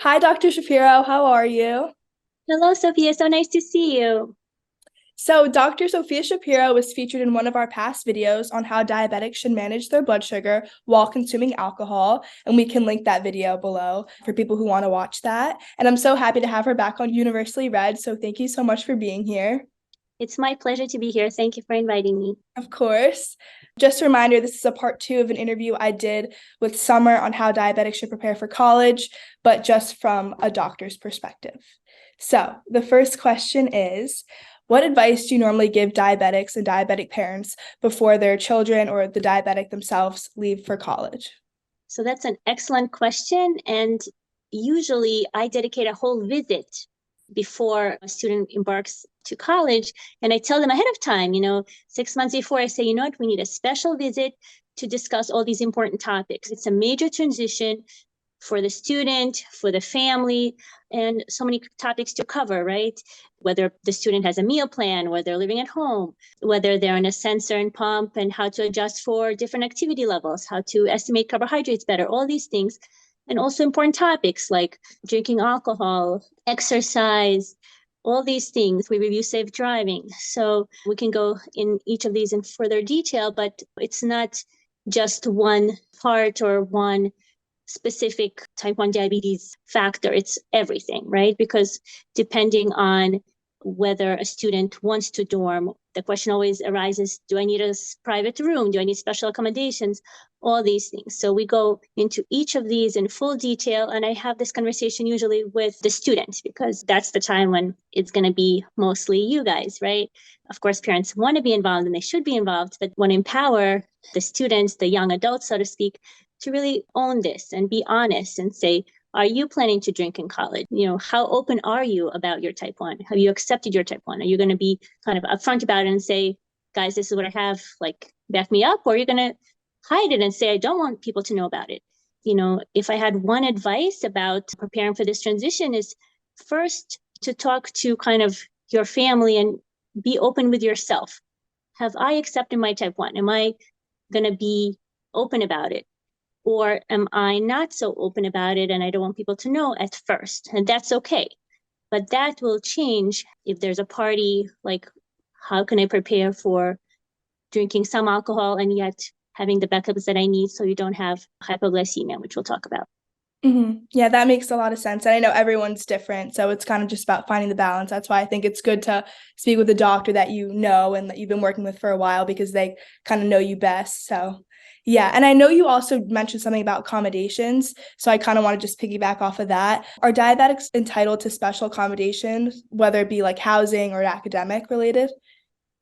Hi, Dr. Shapiro. How are you? Hello, Sophia. So nice to see you. So, Dr. Sofia Shapiro was featured in one of our past videos on how diabetics should manage their blood sugar while consuming alcohol, and we can link that video below for people who want to watch that. And I'm so happy to have her back on Universally Read, so thank you so much for being here. It's my pleasure to be here. Thank you for inviting me. Of course. Just a reminder, this is a part two of an interview I did with Summer on how diabetics should prepare for college, but just from a doctor's perspective. So, the first question is, what advice do you normally give diabetics and diabetic parents before their children or the diabetic themselves leave for college? So that's an excellent question. And usually I dedicate a whole visit before a student embarks to college. And I tell them ahead of time, 6 months before, I say, you know what, we need a special visit to discuss all these important topics. It's a major transition for the student, for the family, and so many topics to cover, right? Whether the student has a meal plan, whether they're living at home, whether they're on a sensor and pump, and how to adjust for different activity levels, how to estimate carbohydrates better, all these things. And also important topics like drinking alcohol, exercise, all these things. We review safe driving. So we can go in each of these in further detail, but it's not just one part or one specific type 1 diabetes factor. It's everything, right? Because depending on whether a student wants to dorm, the question always arises, do I need a private room? Do I need special accommodations? All these things. So we go into each of these in full detail. And I have this conversation usually with the student because that's the time when it's going to be mostly you guys, right? Of course, parents want to be involved and they should be involved, but want to empower the students, the young adults, so to speak, to really own this and be honest and say, are you planning to drink in college? How open are you about your type 1? Have you accepted your type 1? Are you going to be kind of upfront about it and say, guys, this is what I have, like, back me up? Or are you going to hide it and say, I don't want people to know about it? If I had one advice about preparing for this transition is first to talk to kind of your family and be open with yourself. Have I accepted my type 1? Am I going to be open about it? Or am I not so open about it and I don't want people to know at first? And that's okay. But that will change if there's a party, like how can I prepare for drinking some alcohol and yet having the backups that I need so you don't have hypoglycemia, which we'll talk about. Yeah, that makes a lot of sense. And I know everyone's different, so it's kind of just about finding the balance. That's why I think it's good to speak with a doctor that you know and that you've been working with for a while because they kind of know you best. So, yeah. And I know you also mentioned something about accommodations. So I kind of want to just piggyback off of that. Are diabetics entitled to special accommodations, whether it be like housing or academic related?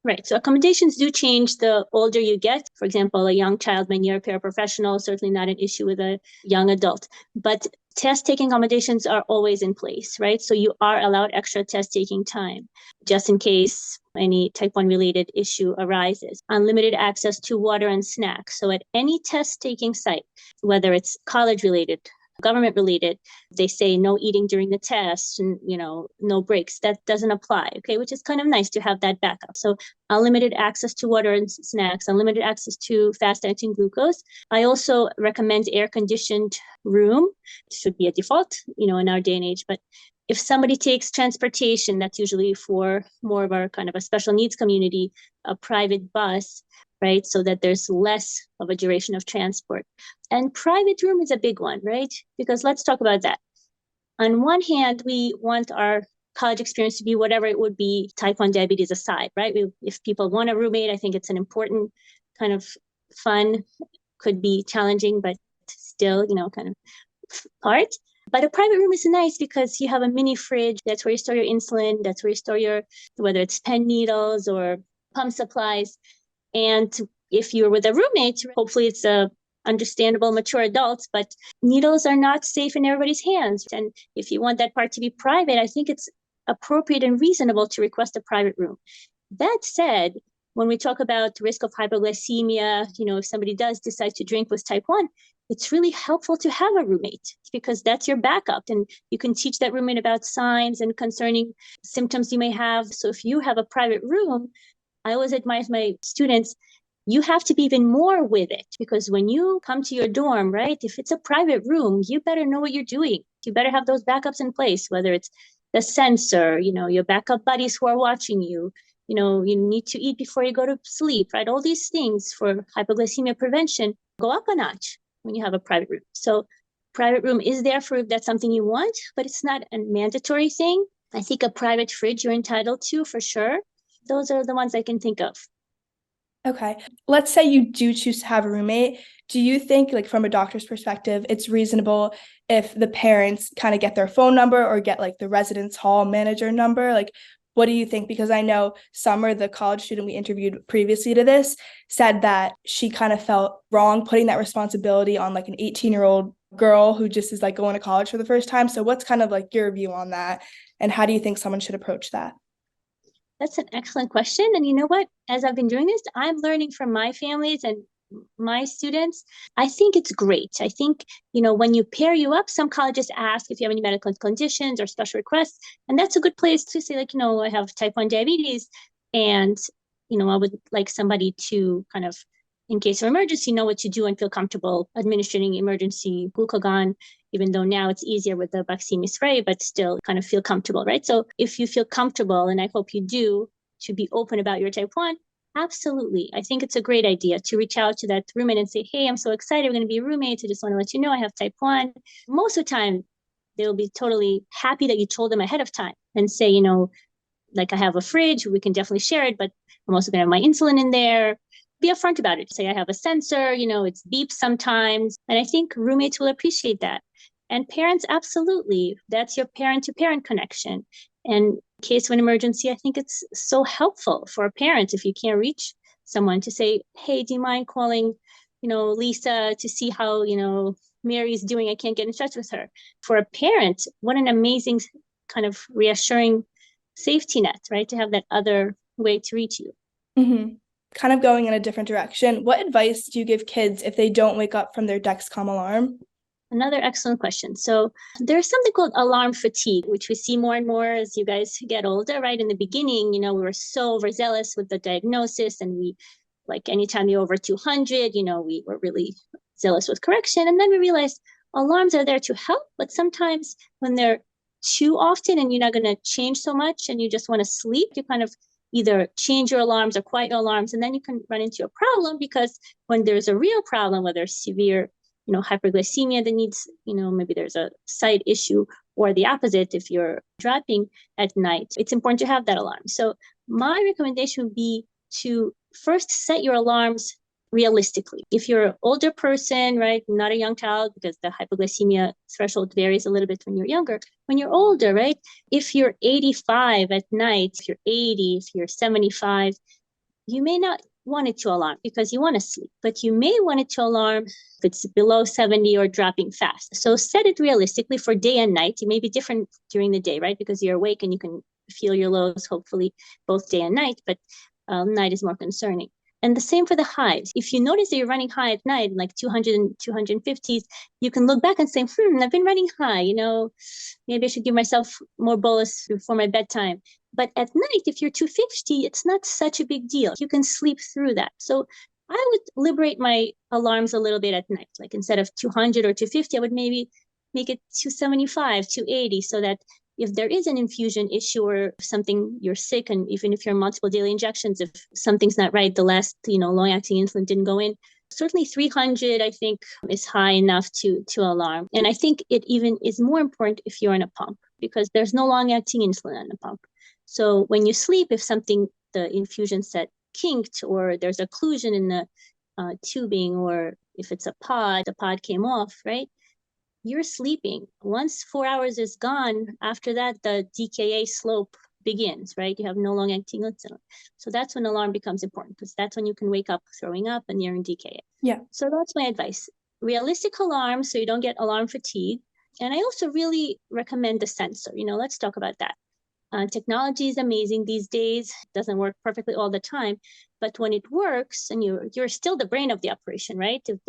Right. So accommodations do change the older you get. For example, a young child may need a paraprofessional, certainly not an issue with a young adult. But test taking accommodations are always in place, right? So you are allowed extra test taking time just in case any type 1 related issue arises. Unlimited access to water and snacks. So at any test taking site, whether it's college related, government related, they say no eating during the test and no breaks. That doesn't apply, okay, which is kind of nice to have that backup. So unlimited access to water and snacks, unlimited access to fast acting glucose. I also recommend air conditioned room. It should be a default, in our day and age. But if somebody takes transportation, that's usually for more of our kind of a special needs community, a private bus, right? So that there's less of a duration of transport. And private room is a big one, right? Because let's talk about that. On one hand, we want our college experience to be whatever it would be, type 1 diabetes aside, right? If people want a roommate, I think it's an important kind of fun, could be challenging, but still, kind of part. But a private room is nice because you have a mini fridge. That's where you store your insulin. That's where you store your, whether it's pen needles or pump supplies. And if you're with a roommate, hopefully it's a understandable, mature adults, but needles are not safe in everybody's hands. And if you want that part to be private, I think it's appropriate and reasonable to request a private room. That said, when we talk about risk of hypoglycemia, if somebody does decide to drink with type 1, it's really helpful to have a roommate because that's your backup. And you can teach that roommate about signs and concerning symptoms you may have. So if you have a private room, I always advise my students, you have to be even more with it, because when you come to your dorm, right, if it's a private room, you better know what you're doing. You better have those backups in place, whether it's the sensor, your backup buddies who are watching you. You need to eat before you go to sleep, right? All these things for hypoglycemia prevention go up a notch when you have a private room. So private room is there for if that's something you want, but it's not a mandatory thing. I think a private fridge you're entitled to for sure. Those are the ones I can think of. Okay. Let's say you do choose to have a roommate. Do you think, like, from a doctor's perspective, it's reasonable if the parents kind of get their phone number or get like the residence hall manager number? Like, what do you think? Because I know Summer, the college student we interviewed previously to this, said that she kind of felt wrong putting that responsibility on like an 18-year-old girl who just is like going to college for the first time. So what's kind of like your view on that? And how do you think someone should approach that? That's an excellent question. And you know what? As I've been doing this, I'm learning from my families and my students. I think it's great. I think, when you pair you up, some colleges ask if you have any medical conditions or special requests. And that's a good place to say, like, I have type 1 diabetes. And, I would like somebody to kind of, in case of emergency, know what to do and feel comfortable administering emergency glucagon, even though now it's easier with the Baqsimi spray, but still kind of feel comfortable, right? So if you feel comfortable, and I hope you do, to be open about your type 1, absolutely. I think it's a great idea to reach out to that roommate and say, hey, I'm so excited. We're going to be roommates. I just want to let you know I have type 1. Most of the time, they'll be totally happy that you told them ahead of time and say, like, I have a fridge. We can definitely share it, but I'm also going to have my insulin in there. Be upfront about it. Say, I have a sensor, it's beeps sometimes. And I think roommates will appreciate that. And parents, absolutely. That's your parent-to-parent connection. And in case of an emergency, I think it's so helpful for a parent if you can't reach someone to say, hey, do you mind calling, Lisa to see how, Mary's doing? I can't get in touch with her. For a parent, what an amazing kind of reassuring safety net, right? To have that other way to reach you. Mm-hmm. Kind of going in a different direction. What advice do you give kids if they don't wake up from their Dexcom alarm? Another excellent question. So there's something called alarm fatigue, which we see more and more as you guys get older, right? In the beginning, we were so overzealous with the diagnosis, and we, like, anytime you're over 200, we were really zealous with correction. And then we realized alarms are there to help, but sometimes when they're too often and you're not going to change so much and you just want to sleep, you kind of either change your alarms or quiet your alarms, and then you can run into a problem, because when there's a real problem, whether severe hyperglycemia that needs, maybe there's a side issue, or the opposite, if you're dropping at night, it's important to have that alarm. So my recommendation would be to first set your alarms realistically. If you're an older person, right, not a young child, because the hypoglycemia threshold varies a little bit when you're younger. When you're older, right, if you're 85 at night, if you're 80, if you're 75, you may not want it to alarm because you want to sleep, but you may want it to alarm if it's below 70 or dropping fast. So set it realistically for day and night. It may be different during the day, right? Because you're awake and you can feel your lows, hopefully, both day and night, but night is more concerning. And the same for the highs. If you notice that you're running high at night, like 200 and 250s, you can look back and say, I've been running high, maybe I should give myself more bolus before my bedtime. But at night, if you're 250, it's not such a big deal. You can sleep through that. So I would liberate my alarms a little bit at night. Like, instead of 200 or 250, I would maybe make it 275, 280, so that if there is an infusion issue or something, you're sick, and even if you're on multiple daily injections, if something's not right, the last, long-acting insulin didn't go in, certainly 300, I think, is high enough to alarm. And I think it even is more important if you're on a pump, because there's no long-acting insulin on the pump. So when you sleep, if the infusion set kinked, or there's occlusion in the tubing, or if it's a pod, the pod came off, right? You're sleeping. Once 4 hours is gone, after that, the DKA slope begins, right? You have no long-acting insulin. So that's when alarm becomes important, because that's when you can wake up throwing up and you're in DKA. Yeah. So that's my advice. Realistic alarm, so you don't get alarm fatigue. And I also really recommend the sensor. Let's talk about that. Technology is amazing these days. It doesn't work perfectly all the time, but when it works, and you're still the brain of the operation, right? If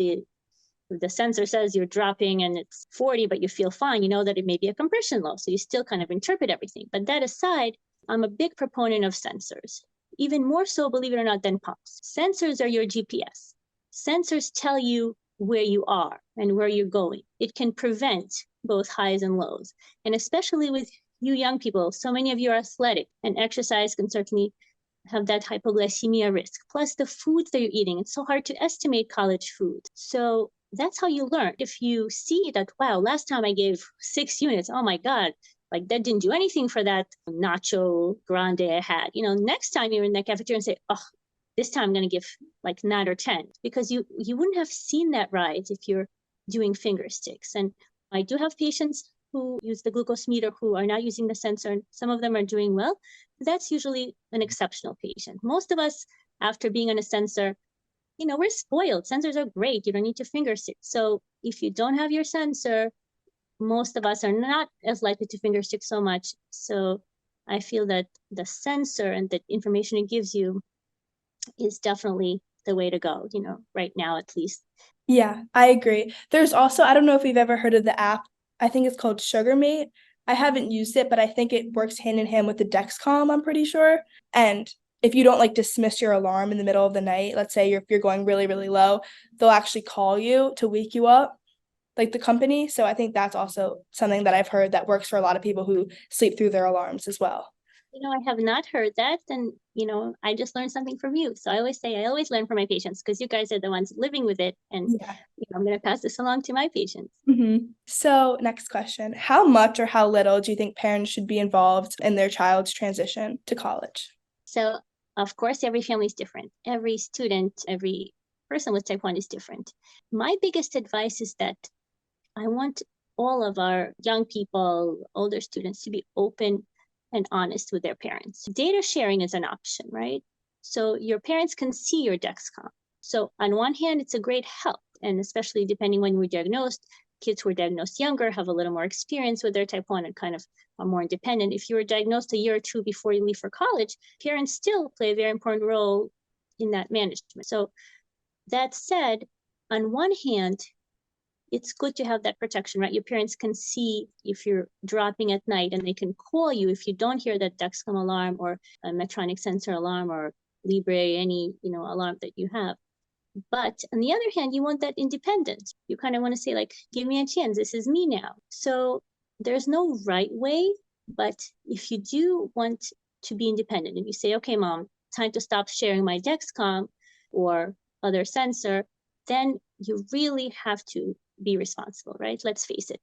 the sensor says you're dropping and it's 40, but you feel fine, you know that it may be a compression low. So you still kind of interpret everything. But that aside, I'm a big proponent of sensors. even more so, believe it or not, than pumps. Sensors are your GPS. Sensors tell you where you are and where you're going. It can prevent both highs and lows. And especially with you young people, so many of you are athletic, and exercise can certainly have that hypoglycemia risk. Plus the foods that you're eating. It's so hard to estimate college food. So that's how you learn. If you see that, wow, last time I gave 6 units, oh my God, like that didn't do anything for that nacho grande I had. Next time you're in the cafeteria and say, oh, this time I'm going to give like 9 or 10, because you wouldn't have seen that rise if you're doing finger sticks. And I do have patients who use the glucose meter who are not using the sensor. Some of them are doing well. That's usually an exceptional patient. Most of us, after being on a sensor, we're spoiled. Sensors are great. You don't need to finger stick. So if you don't have your sensor, most of us are not as likely to finger stick so much. So I feel that the sensor and the information it gives you is definitely the way to go, right now at least. Yeah, I agree. There's also, I don't know if you've ever heard of the app. I think it's called SugarMate. I haven't used it, but I think it works hand in hand with the Dexcom, I'm pretty sure. And if you don't like dismiss your alarm in the middle of the night, let's say if you're going really, really low, they'll actually call you to wake you up, like the company. So I think that's also something that I've heard that works for a lot of people who sleep through their alarms as well. I have not heard that. And, I just learned something from you. So I always say, I always learn from my patients, because you guys are the ones living with it. And Yeah. I'm going to pass this along to my patients. So next question, how much or how little do you think parents should be involved in their child's transition to college? So of course, every family is different. Every student, every person with type 1 is different. My biggest advice is that I want all of our young people, older students, to be open and honest with their parents. Data sharing is an option, right? So your parents can see your Dexcom. So on one hand, it's a great help. And especially depending when we're diagnosed, kids who are diagnosed younger have a little more experience with their type 1 and kind of are more independent. If you were diagnosed a year or two before you leave for college, parents still play a very important role in that management. So that said, on one hand, it's good to have that protection, right? Your parents can see if you're dropping at night, and they can call you if you don't hear that Dexcom alarm or a Medtronic sensor alarm or Libre, any, alarm that you have. But on the other hand, you want that independence. You kind of want to say, like, give me a chance. This is me now. So there's no right way. But if you do want to be independent and you say, okay, mom, time to stop sharing my Dexcom or other sensor, then you really have to be responsible, right? Let's face it.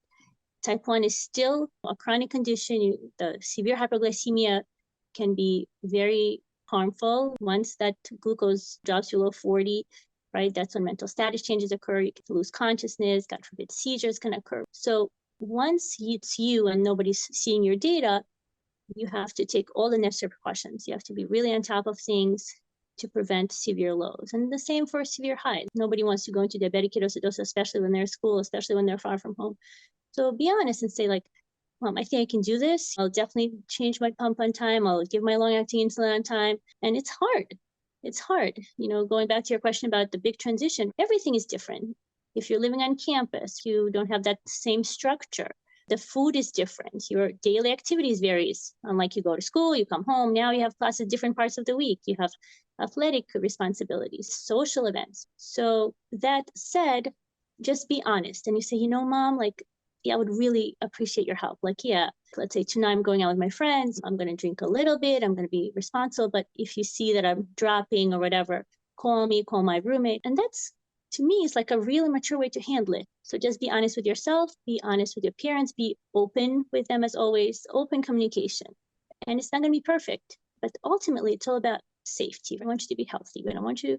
Type 1 is still a chronic condition. The severe hyperglycemia can be very harmful. Once that glucose drops below 40, right, that's when mental status changes occur. You can lose consciousness, God forbid, seizures can occur. So once it's you and nobody's seeing your data, you have to take all the necessary precautions. You have to be really on top of things to prevent severe lows. And the same for severe highs. Nobody wants to go into diabetic ketoacidosis, especially when they're at school, especially when they're far from home. So be honest and say, like, Mom, I think I can do this. I'll definitely change my pump on time. I'll give my long-acting insulin on time. And it's hard. It's hard. Going back to your question about the big transition, everything is different. If you're living on campus, you don't have that same structure. The food is different. Your daily activities varies. Unlike you go to school, you come home. Now you have classes different parts of the week. You have athletic responsibilities, social events. So that said, just be honest. And you say, Mom, like, yeah, I would really appreciate your help. Like, yeah, let's say tonight I'm going out with my friends. I'm going to drink a little bit. I'm going to be responsible. But if you see that I'm dropping or whatever, call me, call my roommate. And that's, to me, is like a really mature way to handle it. So just be honest with yourself, be honest with your parents, be open with them as always, open communication. And it's not going to be perfect, but ultimately it's all about safety. We want you to be healthy. We don't want you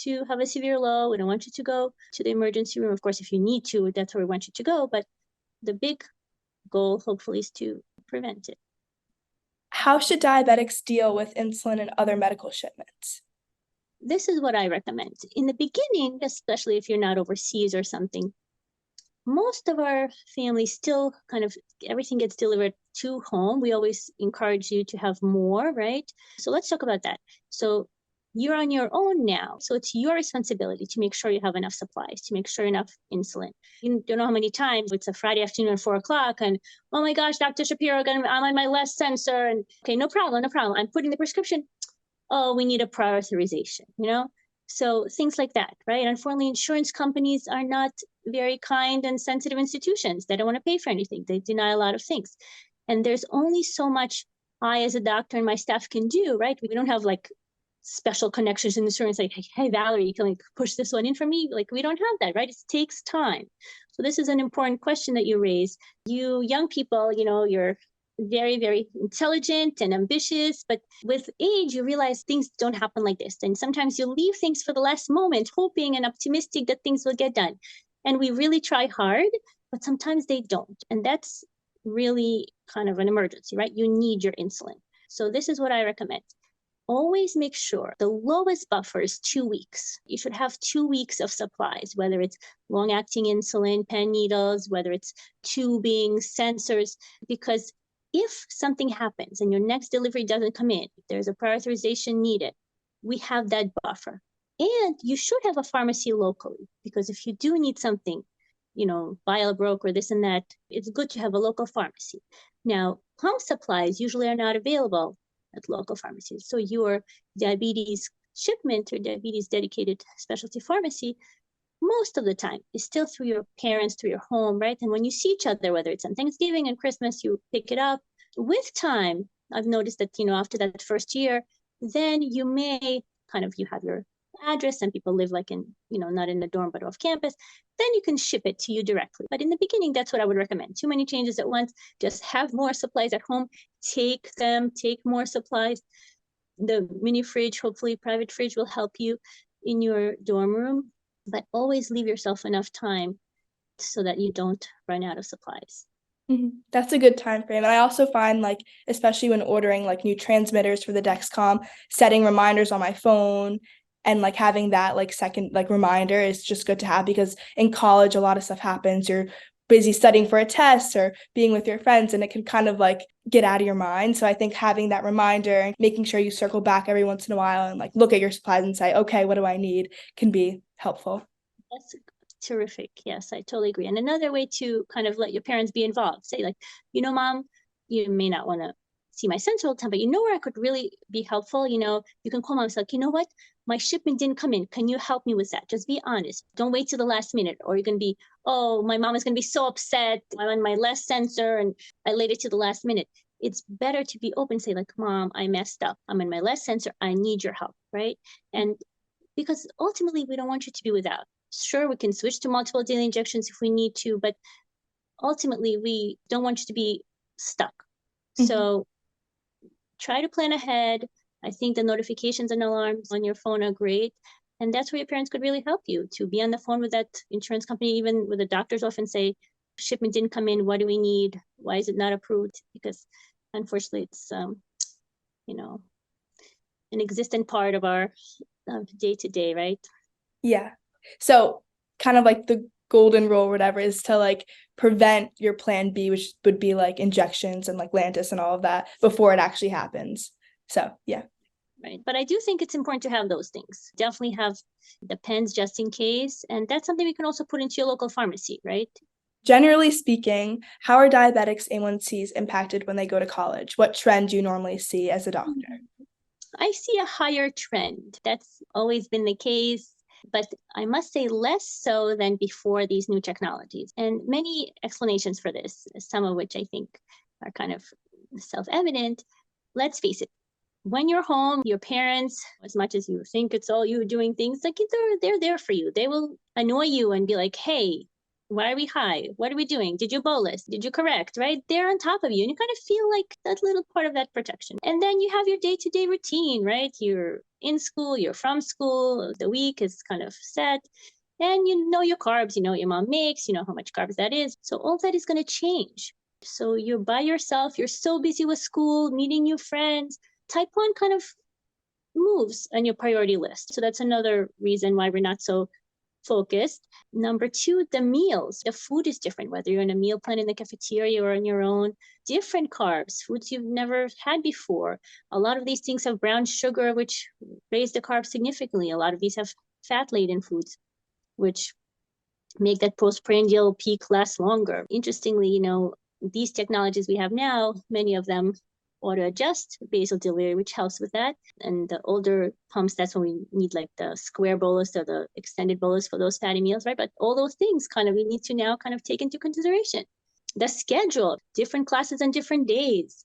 to have a severe low. We don't want you to go to the emergency room. Of course, if you need to, that's where we want you to go. But the big goal, hopefully, is to prevent it. How should diabetics deal with insulin and other medical shipments? This is what I recommend. In the beginning, especially if you're not overseas or something, most of our families still kind of, everything gets delivered to home. We always encourage you to have more, right? So let's talk about that. So you're on your own now. So it's your responsibility to make sure you have enough supplies, to make sure enough insulin. You don't know how many times it's a Friday afternoon at 4:00 and, oh my gosh, Dr. Shapiro, I'm on my last sensor. And okay, no problem. I'm putting the prescription. oh, we need a prior authorization, So things like that, right? Unfortunately, insurance companies are not very kind and sensitive institutions. They don't want to pay for anything. They deny a lot of things. And there's only so much I, as a doctor, and my staff can do, right? We don't have like special connections in insurance, like, hey, Valerie, you can like push this one in for me. Like, we don't have that, right? It takes time. So this is an important question that you raise. You young people, you're very, very intelligent and ambitious, but with age, you realize things don't happen like this. And sometimes you leave things for the last moment, hoping and optimistic that things will get done. And we really try hard, but sometimes they don't. And that's really kind of an emergency, right? You need your insulin. So this is what I recommend. Always make sure the lowest buffer is 2 weeks. You should have 2 weeks of supplies, whether it's long-acting insulin, pen needles, whether it's tubing, sensors, because if something happens and your next delivery doesn't come in, there's a prior authorization needed, we have that buffer. And you should have a pharmacy locally, because if you do need something, vial broke or this and that, it's good to have a local pharmacy. Now, pump supplies usually are not available at local pharmacies. So your diabetes shipment or diabetes dedicated specialty pharmacy, most of the time is still through your parents, through your home, right? And when you see each other, whether it's on Thanksgiving and Christmas, you pick it up. With time, I've noticed that, after that first year, then you may you have your address and people live like in, not in the dorm, but off campus, then you can ship it to you directly. But in the beginning, that's what I would recommend. Too many changes at once. Just have more supplies at home. Take more supplies. The mini fridge, hopefully private fridge, will help you in your dorm room, but always leave yourself enough time so that you don't run out of supplies. That's a good time frame. And I also find, like, especially when ordering like new transmitters for the Dexcom, setting reminders on my phone and like having that like second like reminder is just good to have, because in college a lot of stuff happens. You're busy studying for a test or being with your friends, and it can kind of like get out of your mind. So I think having that reminder and making sure you circle back every once in a while and like look at your supplies and say, okay, what do I need, can be helpful. That's terrific. Yes, I totally agree. And another way to kind of let your parents be involved, say like, Mom, you may not want to see my sensor all the time, but where I could really be helpful, you can call mom and say, like, what? My shipment didn't come in. Can you help me with that? Just be honest. Don't wait till the last minute, or you're going to be, oh, my mom is going to be so upset. I'm on my last sensor and I laid it to the last minute. It's better to be open, say like, Mom, I messed up. I'm in my last sensor. I need your help, right? And because ultimately we don't want you to be without. Sure, we can switch to multiple daily injections if we need to, but ultimately we don't want you to be stuck. So try to plan ahead. I think the notifications and alarms on your phone are great. And that's where your parents could really help you, to be on the phone with that insurance company, even with the doctors often say, shipment didn't come in. What do we need? Why is it not approved? Because unfortunately it's, an existent part of our day-to-day, right? Yeah. So kind of like the golden rule or whatever is to like prevent your plan B, which would be like injections and like Lantus and all of that, before it actually happens. So yeah. Right. But I do think it's important to have those things. Definitely have the pens just in case. And that's something we can also put into your local pharmacy, right? Generally speaking, how are diabetics' A1Cs impacted when they go to college? What trend do you normally see as a doctor? I see a higher trend. That's always been the case, but I must say less so than before these new technologies. And many explanations for this, some of which I think are kind of self-evident. Let's face it, when you're home, your parents, as much as you think it's all you doing things, like they're there for you. They will annoy you and be like, hey, why are we high? What are we doing? Did you bolus? Did you correct? Right? They're on top of you. And you kind of feel like that little part of that protection. And then you have your day-to-day routine, right? You're in school, you're from school, the week is kind of set. And you know your carbs, you know what your mom makes, you know how much carbs that is. So all that is going to change. So you're by yourself, you're so busy with school, meeting new friends. Type 1 kind of moves on your priority list. So that's another reason why we're not so focused. Number 2, the meals. The food is different, whether you're in a meal plan in the cafeteria or on your own. Different carbs, foods you've never had before. A lot of these things have brown sugar, which raise the carbs significantly. A lot of these have fat-laden foods, which make that postprandial peak last longer. Interestingly, these technologies we have now, many of them auto adjust basal delivery, which helps with that. And the older pumps, that's when we need like the square bolus or the extended bolus for those fatty meals, right? But all those things kind of we need to now kind of take into consideration. The schedule, different classes on different days,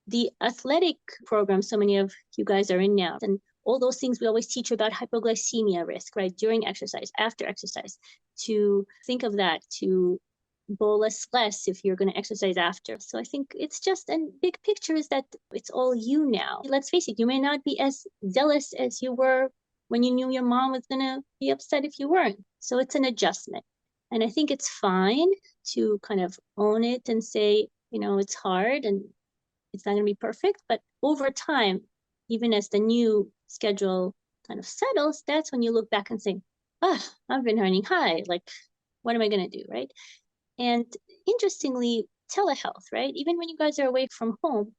the athletic program so many of you guys are in now, and all those things we always teach about hypoglycemia risk, right? During exercise, after exercise, to think of that, to bolus less if you're going to exercise after. So I think it's just a big picture is that it's all you now. Let's face it, you may not be as zealous as you were when you knew your mom was going to be upset if you weren't. So it's an adjustment. And I think it's fine to kind of own it and say, it's hard and it's not going to be perfect. But over time, even as the new schedule kind of settles, that's when you look back and say, I've been running high. Like, what am I going to do, right? And interestingly, telehealth, right? Even when you guys are away from home,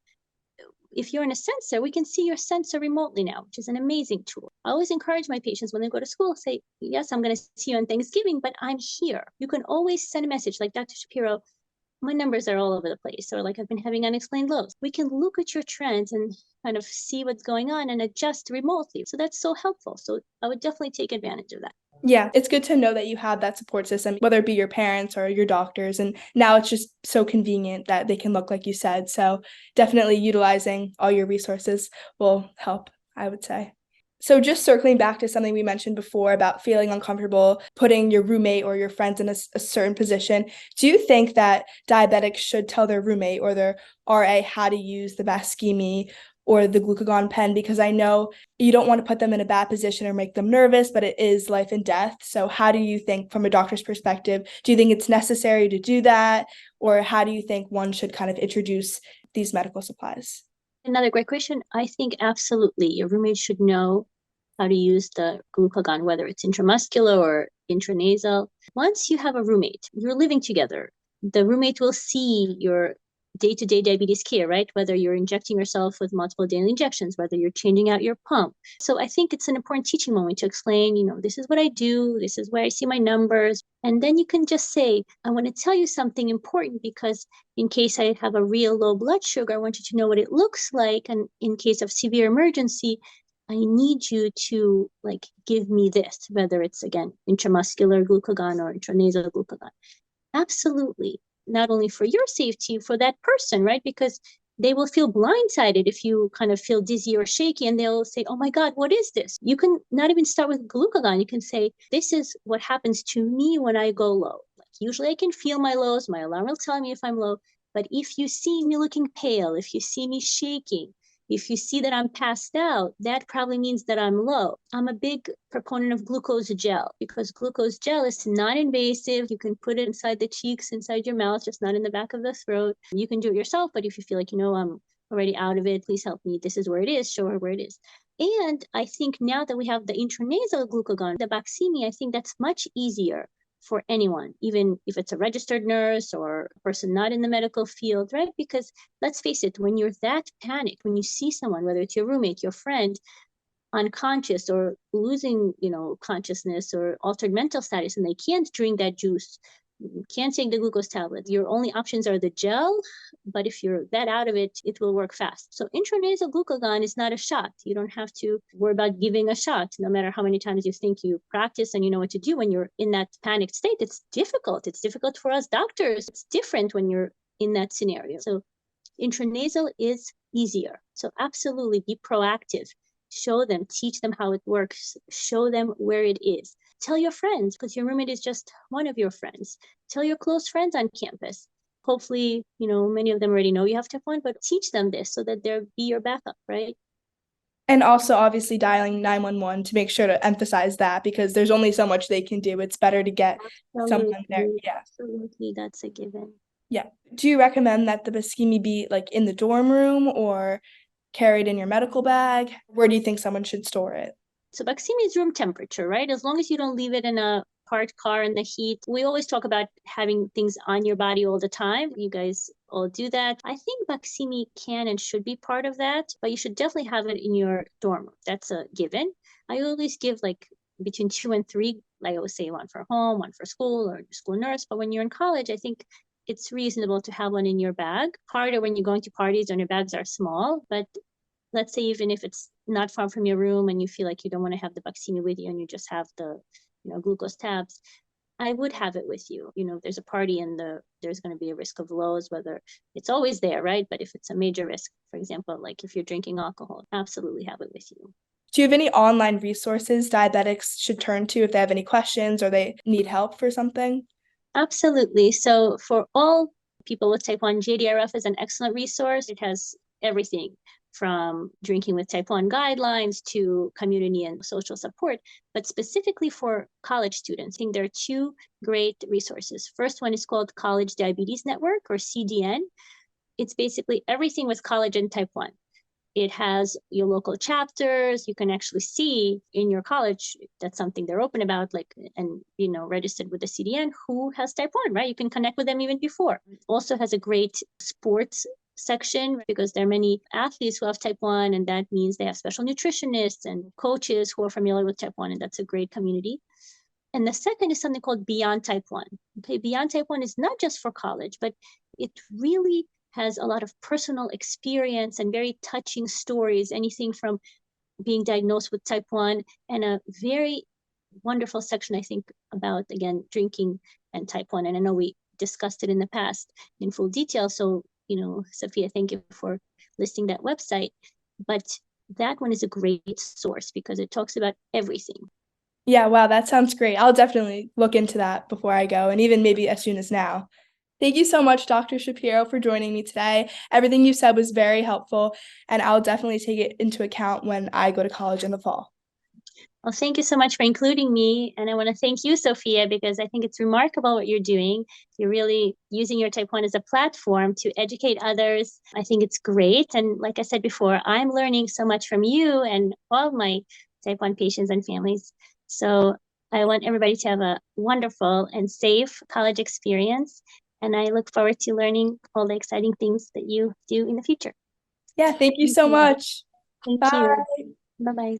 if you're in a sensor, we can see your sensor remotely now, which is an amazing tool. I always encourage my patients when they go to school, say, yes, I'm going to see you on Thanksgiving, but I'm here. You can always send a message like Dr. Shapiro, my numbers are all over the place, or like I've been having unexplained lows. We can look at your trends and kind of see what's going on and adjust remotely. So that's so helpful. So I would definitely take advantage of that. Yeah, it's good to know that you have that support system, whether it be your parents or your doctors. And now it's just so convenient that they can look like you said. So definitely utilizing all your resources will help, I would say. So just circling back to something we mentioned before about feeling uncomfortable, putting your roommate or your friends in a certain position, do you think that diabetics should tell their roommate or their RA how to use the Baqsimi or the glucagon pen? Because I know you don't want to put them in a bad position or make them nervous, but it is life and death. So how do you think from a doctor's perspective, do you think it's necessary to do that? Or how do you think one should kind of introduce these medical supplies? Another great question. I think absolutely your roommate should know how to use the glucagon, whether it's intramuscular or intranasal. Once you have a roommate, you're living together, the roommate will see your day-to-day diabetes care, right? Whether you're injecting yourself with multiple daily injections, whether you're changing out your pump. So I think it's an important teaching moment to explain, this is what I do, this is where I see my numbers. And then you can just say, I want to tell you something important because in case I have a real low blood sugar, I want you to know what it looks like. And in case of severe emergency, I need you to give me this, whether it's again intramuscular glucagon or intranasal glucagon. Absolutely. Not only for your safety, for that person, right? Because they will feel blindsided if you kind of feel dizzy or shaky and they'll say, oh my God, what is this? You can not even start with glucagon. You can say, this is what happens to me when I go low. Usually I can feel my lows. My alarm will tell me if I'm low. But if you see me looking pale, if you see me shaking, if you see that I'm passed out, that probably means that I'm low. I'm a big proponent of glucose gel because glucose gel is non-invasive. You can put it inside the cheeks, inside your mouth, just not in the back of the throat. You can do it yourself, but if you feel like, I'm already out of it, please help me. This is where it is. Show her where it is. And I think now that we have the intranasal glucagon, the Baqsimi, I think that's much easier for anyone, even if it's a registered nurse or a person not in the medical field, right? Because let's face it, when you're that panicked, when you see someone, whether it's your roommate, your friend, unconscious or losing, consciousness or altered mental status, and they can't drink that juice, can't take the glucose tablet, your only options are the gel. But if you're that out of it, it will work fast. So intranasal glucagon is not a shot. You don't have to worry about giving a shot, no matter how many times you think you practice and you know what to do. When you're in that panicked state, it's difficult. It's difficult for us doctors. It's different when you're in that scenario. So intranasal is easier. So absolutely be proactive. Show them, teach them how it works, show them where it is. Tell your friends, because your roommate is just one of your friends. Tell your close friends on campus. Hopefully, many of them already know you have to have one, but teach them this so that they'll be your backup, right? And also obviously dialing 911 to make sure to emphasize that because there's only so much they can do. It's better to get someone there. Yeah. Absolutely, that's a given. Yeah. Do you recommend that the Baqsimi be in the dorm room or carried in your medical bag? Where do you think someone should store it? So Baqsimi is room temperature, right? As long as you don't leave it in a parked car in the heat. We always talk about having things on your body all the time. You guys all do that. I think Baqsimi can and should be part of that, but you should definitely have it in your dorm room. That's a given. I always give between 2 and 3, like I always say, one for home, one for school or school nurse. But when you're in college, I think it's reasonable to have one in your bag. Harder when you're going to parties and your bags are small, but let's say even if it's not far from your room and you feel like you don't want to have the Baqsimi with you and you just have the, glucose tabs, I would have it with you. If there's a party and there's going to be a risk of lows, whether it's always there, right? But if it's a major risk, for example, like if you're drinking alcohol, absolutely have it with you. Do you have any online resources diabetics should turn to if they have any questions or they need help for something? Absolutely. So for all people with type 1, JDRF is an excellent resource. It has everything from drinking with type 1 guidelines to community and social support. But specifically for college students, I think there are two great resources. First one is called College Diabetes Network, or CDN. It's basically everything with college and type 1. It has your local chapters. You can actually see in your college that's something they're open about, like, and registered with the CDN, who has type 1, right? You can connect with them even before. It also has a great sports section because there are many athletes who have type 1, and that means they have special nutritionists and coaches who are familiar with type 1, and that's a great community. And the second is something called Beyond Type 1. Okay, Beyond Type 1 is not just for college, but it really has a lot of personal experience and very touching stories, anything from being diagnosed with type 1, and a very wonderful section, I think, about, again, drinking and type 1. And I know we discussed it in the past in full detail. So, Sophia, thank you for listing that website. But that one is a great source because it talks about everything. Yeah, wow, that sounds great. I'll definitely look into that before I go, and even maybe as soon as now. Thank you so much, Dr. Shapiro, for joining me today. Everything you said was very helpful, and I'll definitely take it into account when I go to college in the fall. Well, thank you so much for including me. And I want to thank you, Sophia, because I think it's remarkable what you're doing. You're really using your type 1 as a platform to educate others. I think it's great. And like I said before, I'm learning so much from you and all of my type 1 patients and families. So I want everybody to have a wonderful and safe college experience. And I look forward to learning all the exciting things that you do in the future. Yeah, thank you so much. Thank Bye. you. Bye-bye.